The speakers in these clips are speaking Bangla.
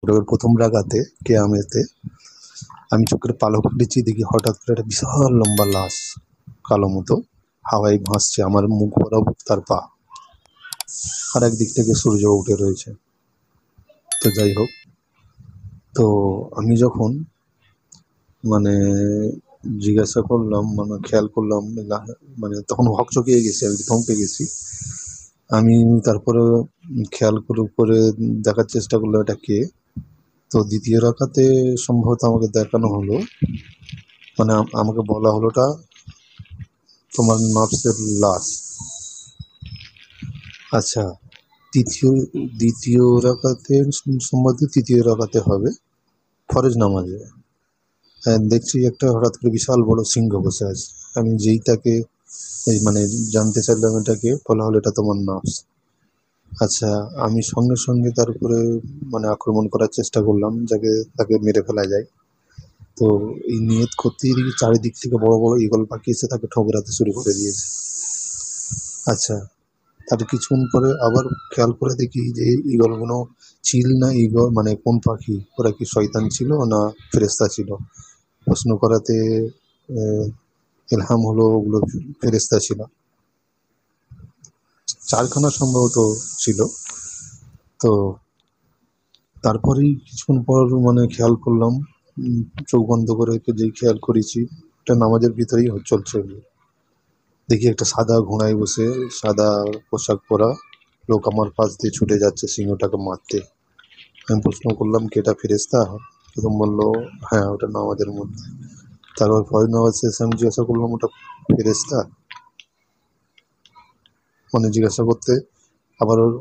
ওর প্রথম রাগাতে কেয়ামেতে আমি চোখের পালক খুলেছি, দেখি হঠাৎ করে একটা বিশাল লম্বা লাশ কালো মতো হাওয়ায় ভাসছে, আমার মুখ বরাবর তার পা, আর একদিক থেকে সূর্য উঠে রয়েছে। তো যাই হোক, তো আমি যখন মানে জিজ্ঞাসা করলাম, মানে খেয়াল করলাম, মানে তখন হকচকিয়ে গেছি, আমি থমকে গেছি। আমি তারপরে খেয়াল করে দেখার চেষ্টা করলাম এটা কে। তো দ্বিতীয় রাকাতে সম্ভবত আমাকে দেখানো হলো, মানে আমাকে বলা হলোটা তোমার নফসের লাশ। আচ্ছা, দ্বিতীয় রাকাতে সম্ভবত তৃতীয় রাকাতে হবে, ফরজ নামাজে। হ্যাঁ, দেখছি একটা হঠাৎ করে বিশাল বড় সিংহ বসে আছে। আমি যেই তাকে মানে জানতে চাইলাম এটাকে, বলা হলো এটা তোমার নফস। আচ্ছা, আমি সঙ্গে সঙ্গে তার উপরে মানে আক্রমণ করার চেষ্টা করলাম, যাকে তাকে মেরে ফেলা যায়। তো এই নিয়ত করতেই দেখি চারিদিক থেকে বড় বড় ঈগল পাখি এসে তাকে ঠোকরাতে শুরু করে দিয়েছে। আচ্ছা, তার কিছুক্ষণ পরে আবার খেয়াল করে দেখি যে ঈগলগুলো চিল না ঈগল, মানে কোন পাখি, ওরা কি শয়তান ছিল না ফেরেশতা ছিল। প্রশ্ন করাতে ইলহাম হলো ওগুলো ফেরেশতা ছিল। চারখানা সম্ভবত ছিল। তো তারপরেই কিছুক্ষণ পর মানে খেয়াল করলাম, চোখ বন্ধ করে যেই খেয়াল করেছি, এটা নামাজের ভিতরেই চলছে। দেখি একটা সাদা ঘোড়ায় বসে, সাদা পোশাক পরা লোক আমার পাশ দিয়ে ছুটে যাচ্ছে সিংহটাকে মারতে। আমি প্রশ্ন করলাম কি এটা ফেরেশতা? প্রথম বললো হ্যাঁ, ওটা নামাজের মধ্যে। তারপর ফরজ নামাজ শেষে আমি জিজ্ঞাসা করলাম ওটা ফেরেশতা? মানে জিজ্ঞাসা করতে আবার ওর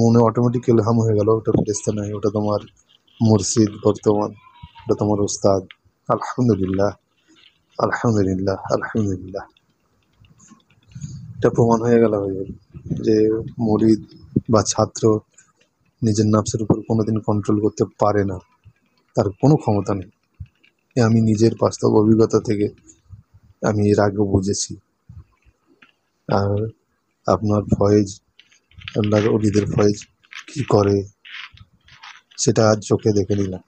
মনে অটোমেটিক ইলহাম হয়ে গেল ওটা ফেরেশতা নয়, ওটা তোমার মুর্শিদ বর্তমান, ওটা তোমার উস্তাদ। আলহামদুলিল্লাহ, আলহামদুলিল্লাহ, আলহামদুলিল্লাহ। এটা প্রমাণ হয়ে গেল যে মুরিদ বা ছাত্র নিজের নফসের উপর কোনোদিন কন্ট্রোল করতে পারে না, তার কোনো ক্ষমতা নেই। আমি নিজের বাস্তব অভিজ্ঞতা থেকে আমি এর আগেও বুঝেছি। আর আপনার ফয়েজ, আল্লাহর ওলিদের ফয়েজ কি করে সেটা আজ চোখে দেখে নিলাম।